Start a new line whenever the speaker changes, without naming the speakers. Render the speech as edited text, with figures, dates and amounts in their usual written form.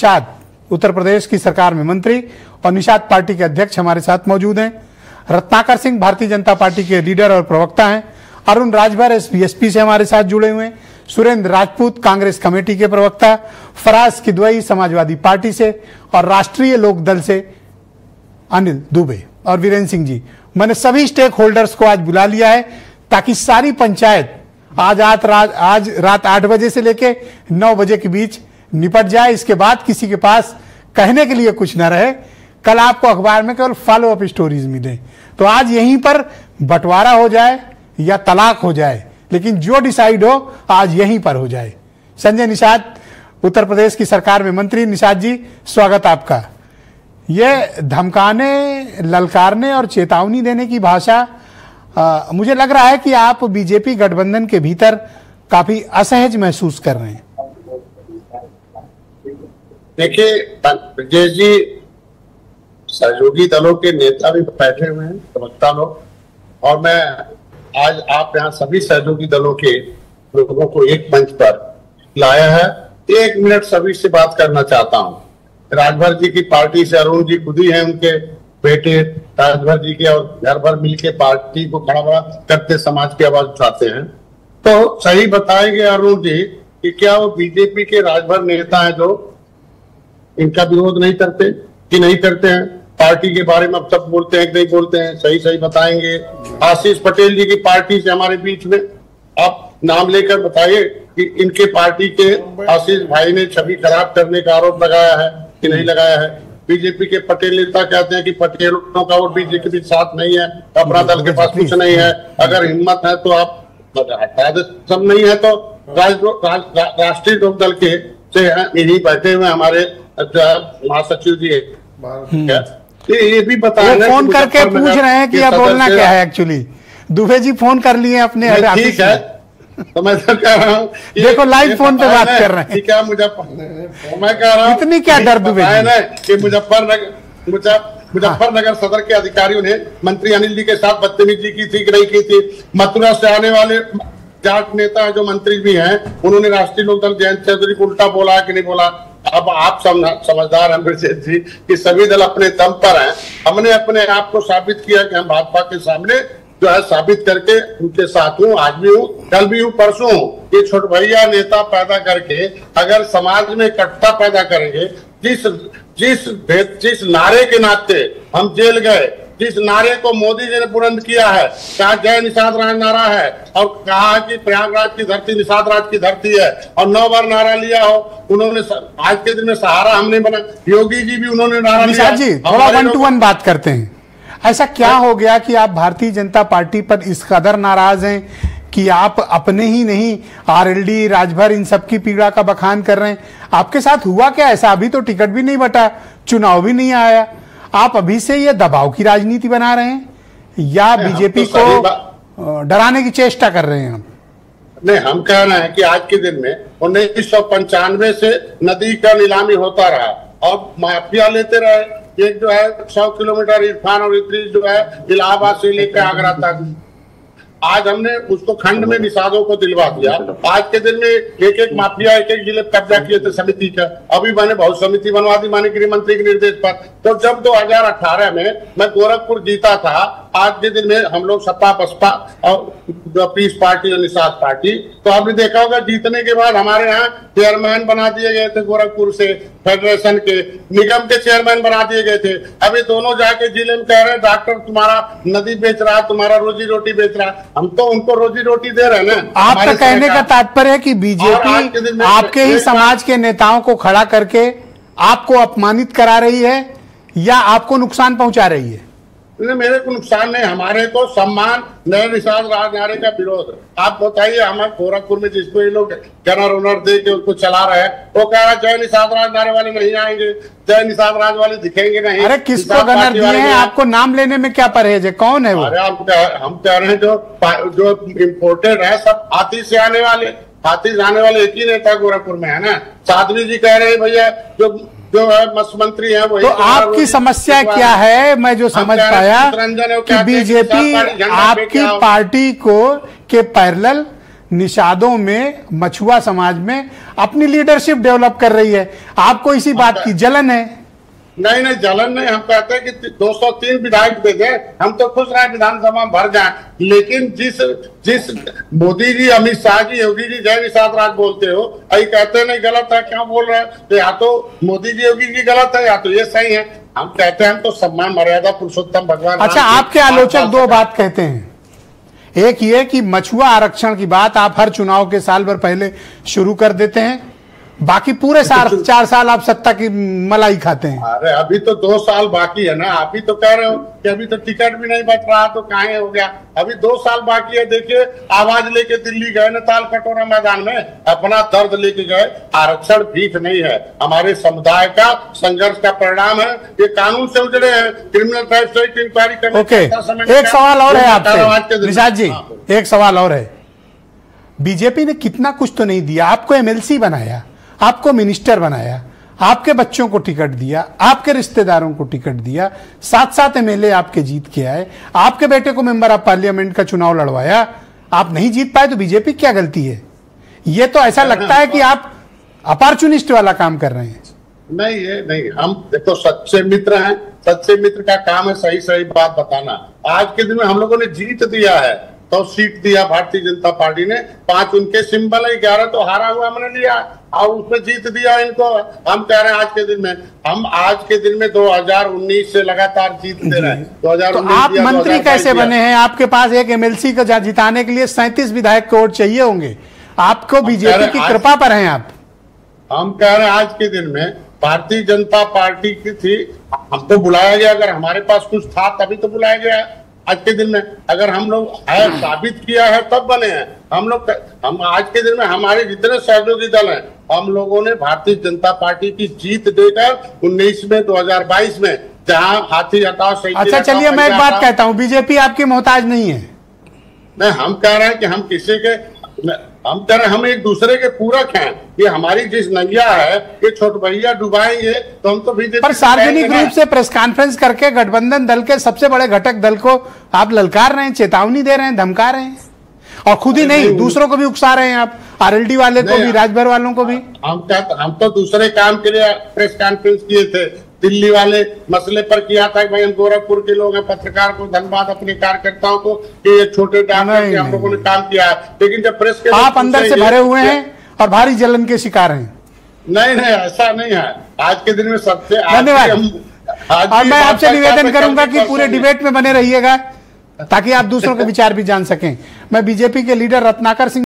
निषाद उत्तर प्रदेश की सरकार में मंत्री और निषाद पार्टी के अध्यक्ष हमारे साथ मौजूद हैं। रत्नाकर सिंह भारतीय जनता पार्टी के लीडर और प्रवक्ता हैं। अरुण राजभर बीएसपी से हमारे साथ जुड़े हुए हैं। सुरेंद्र राजपूत कांग्रेस कमेटी के प्रवक्ता, फराज किदवई समाजवादी पार्टी से और राष्ट्रीय लोकदल से अनिल दुबे और वीरेंद्र सिंह जी। मैंने सभी स्टेक होल्डर्स को आज बुला लिया है ताकि सारी पंचायत आज रात 8 बजे से लेके 9 बजे के बीच निपट जाए। इसके बाद किसी के पास कहने के लिए कुछ ना रहे। कल आपको अखबार में केवल फॉलो अप स्टोरीज मिले, तो आज यहीं पर बंटवारा हो जाए या तलाक हो जाए, लेकिन जो डिसाइड हो आज यहीं पर हो जाए। संजय निषाद उत्तर प्रदेश की सरकार में मंत्री। निषाद जी, स्वागत आपका। ये धमकाने, ललकारने और चेतावनी देने की भाषा मुझे लग रहा है कि आप बीजेपी गठबंधन के भीतर काफी असहज महसूस कर रहे हैं।
देखिए ब्रजेश जी, सहयोगी दलों के नेता भी बैठे हुए हैं, प्रवक्ता लोग, और मैं आज आप यहाँ सभी सहयोगी दलों के लोगों को एक मंच पर लाया है। 1 मिनट सभी से बात करना चाहता हूँ। राजभर जी की पार्टी से अरुण जी खुद ही हैं, उनके बेटे राजभर जी के, और घर भर मिलकर पार्टी को खड़ा बड़ा करते समाज की आवाज उठाते हैं। तो सही बताएंगे अरुण जी कि क्या वो बीजेपी के राजभर नेता हैं जो इनका विरोध नहीं करते कि नहीं करते हैं? पार्टी के बारे में अब तक बोलते हैं कि नहीं बोलते हैं? सही बताएंगे। आशीष पटेल जी की पार्टी से हमारे बीच में आप नाम लेकर बताइए कि इनके पार्टी के आशीष भाई ने छवि खराब करने का आरोप लगाया है कि नहीं लगाया है? बीजेपी के पटेल नेता कहते हैं कि पटेलों का और बीजेपी के साथ नहीं है, अपना दल के पास कुछ नहीं है। अगर हिम्मत है तो आप सब नहीं है तो राष्ट्रीय लोक दल के से यही बैठे हुए हमारे महासचिव जी ये भी बताया,
फोन करके पूछ रहे हैं कि अब बोलना क्या है। एक्चुअली दुबे जी फोन कर लिए अपने,
ठीक है तो मैं तो कह रहा हूँ
देखो लाइव फोन पे बात कर रहे हैं।
ठीक है, मैं कह रहा हूँ
इतनी क्या डर दुबे
कि मुजफ्फरनगर सदर के अधिकारियों ने मंत्री अनिल जी के साथ बदतमीजी की थी कि नहीं की थी? मथुरा से आने वाले जाट नेता जो मंत्री भी हैं, उन्होंने राष्ट्रीय लोकदल जयंत चौधरी को उल्टा बोला है कि नहीं बोला? अब आप समझदार हैं ब्रजेश जी कि सभी दल अपने दम पर हैं। हमने अपने आप को साबित किया कि हम भाजपा के सामने जो है साबित करके उनके साथ हूँ, आज भी हूँ, कल भी हूँ, परसों हूँ। ये छोट भैया नेता पैदा करके अगर समाज में इकट्ठा पैदा करेंगे, जिस नारे के नाते हम जेल गए, जिस नारे को मोदी जी ने बुलंद किया है, कहा जय निषाद राज नारा है, और कहा कि प्रयागराज की धरती निषाद राज की धरती है, और 9 बार नारा लिया हो उन्होंने। आज के दिन में सहारा हमने बना, योगी जी भी उन्होंने नारा लिया।
निषाद जी, थोड़ा 1 to 1 बात करते हैं। ऐसा क्या हो गया कि आप भारतीय जनता पार्टी पर इस कदर नाराज हैं कि आप अपने ही नहीं, आरएलडी, राजभर, इन सब की पीड़ा का बखान कर रहे हैं? आपके साथ हुआ क्या ऐसा? अभी तो टिकट भी नहीं बटा, चुनाव भी नहीं आया, आप अभी से ये दबाव की राजनीति बना रहे हैं या बीजेपी को डराने की चेष्टा कर रहे हैं?
नहीं, हम कह रहे हैं कि आज के दिन में 1995 से नदी का नीलामी होता रहा और माफिया लेते रहे। एक जो है 100 किलोमीटर इरफान और इतनी जो है इलाहाबाद से लेकर आगरा तक, आज हमने उसको खंड में निषादों को दिलवा दिया। आज के दिन में एक माफिया एक जिले कब्जा किए थे समिति का। अभी मैंने बहुत समिति बनवा दी माननीय गृह मंत्री के निर्देश पर। तो जब 2018 में मैं गोरखपुर जीता था, आज के दिन में हम लोग सपा बसपा और पीस पार्टी और निषाद पार्टी, तो आपने देखा होगा जीतने के बाद हमारे यहाँ चेयरमैन बना दिए गए थे गोरखपुर से, फेडरेशन के, निगम के चेयरमैन बना दिए गए थे। अभी दोनों जाके जिले में कह रहे हैं डॉक्टर तुम्हारा नदी बेच रहा है, तुम्हारा रोजी रोटी बेच रहा है। हम तो उनको रोजी रोटी दे रहे हैं ना।
आपका कहने का तात्पर्य है कि बीजेपी आपके ही समाज के नेताओं को खड़ा करके आपको अपमानित करा रही है या आपको नुकसान पहुंचा रही है?
मेरे को नुकसान नहीं, हमारे को सम्मान, नए निषाद राज नारे का विरोध। आप बताइए, हमारे गोरखपुर में जिसको ये लोग गनर उनर दे के उसको चला रहे हैं, वो कह रहा है जय निषाद राज नारे वाले नहीं आएंगे, जय निषाद राज वाले दिखेंगे नहीं।
अरे किसको गनर दिए हैं? आपको नाम लेने में क्या परहेज है? कौन है वो?
अरे हम कह रहे हैं जो इम्पोर्टेड है सब हाथी से आने वाले, हाथी से आने वाले एक ही नेता गोरखपुर में है ना। साध्वी जी कह रहे हैं भैया जो है मंत्री है वही।
तो आपकी समस्या क्या है? मैं जो समझ पाया कि बीजेपी आपकी पार्टी को के पैरेलल निषादों में, मछुआ समाज में अपनी लीडरशिप डेवलप कर रही है। आपको इसी बात की जलन है?
नहीं नहीं, जलन नहीं। हम कहते हैं कि 203 विधायक दे दे, हम तो खुश रहे विधानसभा में भर जाए। लेकिन जिस मोदी जी, अमित शाह जी, योगी जी जय निषाद राज बोलते हो, अभी कहते नहीं गलत है, क्या बोल रहे हैं? तो या तो मोदी जी योगी जी गलत है या तो ये सही है। हम कहते हैं हम तो सम्मान मर्यादा पुरुषोत्तम भगवान।
अच्छा, आपके आलोचक दो बात कहते हैं। एक ये कि मछुआ आरक्षण की बात आप हर चुनाव के साल भर पहले शुरू कर देते हैं, बाकी पूरे 4 साल आप सत्ता की मलाई खाते हैं।
अरे अभी तो 2 साल बाकी है ना। आप ही तो कह रहे हो कि अभी तो टिकट भी नहीं बच रहा, तो कहाँ हो गया? अभी 2 साल बाकी है। देखिए, आवाज लेके दिल्ली गए, नताल कटोरा मैदान में अपना दर्द लेके गए। आरक्षण भीख नहीं है, हमारे समुदाय का संघर्ष का परिणाम है। ये कानून से उजड़े हैं, क्रिमिनल ट्राइब्यूनल की इंक्वायरी करने।
ओके, एक सवाल और है आपसे निषाद जी, एक सवाल और है। बीजेपी ने कितना कुछ तो नहीं दिया, आपको एमएलसी बनाया, आपको मिनिस्टर बनाया, आपके बच्चों को टिकट दिया, आपके रिश्तेदारों को टिकट दिया, 7 एमएलए आपके जीत के आए, आपके बेटे को मेंबर ऑफ पार्लियामेंट का चुनाव लड़वाया, आप नहीं जीत पाए तो बीजेपी क्या गलती है? ये तो ऐसा लगता है कि आप अपॉर्चुनिस्ट वाला काम कर रहे हैं।
नहीं, ये नहीं। हम देखो सच्चे मित्र हैं, सच्चे मित्र का काम है सही सही बात बताना। आज के दिन में हम लोगों ने जीत दिया है, तो सीट दिया भारतीय जनता पार्टी ने, 5 उनके सिंबल है, 11 तो हारा हुआ हमने लिया और उसमें जीत दिया इनको। हम कह रहे हैं आज के दिन में, हम आज के दिन में 2019 से लगातार जीतते रहे। 2019
तो आप मंत्री कैसे बने हैं? आपके पास एक एमएलसी को जिताने के लिए 37 विधायक को वोट चाहिए होंगे। आपको बीजेपी की कृपा पर हैं आप।
हम कह रहे हैं आज के दिन में भारतीय जनता पार्टी की थी, हमको बुलाया गया। अगर हमारे पास कुछ था तभी तो बुलाया गया। आज के दिन में अगर हम लोग साबित किया है तब बने हैं हम आज के दिन में हमारे जितने सहयोगी दल हैं, हम लोगों ने भारतीय जनता पार्टी की जीत देकर 19 में 2022 में जहां हाथी हटाओ सही।
अच्छा चलिए, मैं एक बात कहता हूं, बीजेपी आपकी मोहताज नहीं है।
नहीं, हम कह रहे हैं कि हम किसी के, हम कह रहे हैं हम एक दूसरे के पूरक हैं। ये हमारी जिस नैया है, ये छोट भैया डुबाएंगे तो हम तो बीजेपी।
पर सार्वजनिक रूप से प्रेस कॉन्फ्रेंस करके गठबंधन दल के सबसे बड़े घटक दल को आप ललकार रहे हैं, चेतावनी दे रहे हैं, धमका रहे हैं, और खुद ही नहीं दूसरों को भी उकसा रहे हैं आप, आरएलडी वाले को भी, राजभर वालों को भी।
हम तो दूसरे काम के लिए प्रेस कॉन्फ्रेंस किए थे। दिल्ली वाले मसले पर किया था कि भाई हम गोरखपुर के लोग हैं, पत्रकार को धन्यवाद अपने कार्यकर्ताओं को कि ये छोटे डॉक्टर के हम लोगों ने काम किया है। लेकिन जब प्रेस के
आप अंदर से भरे हुए हैं और भारी जलन के शिकार हैं।
नहीं नहीं, ऐसा नहीं है। आज के दिन में सबसे
धन्यवाद। और मैं आपसे निवेदन करूंगा कि पूरे डिबेट में बने रहिएगा ताकि आप दूसरों के विचार भी जान सकें। मैं बीजेपी के लीडर रत्नाकर सिंह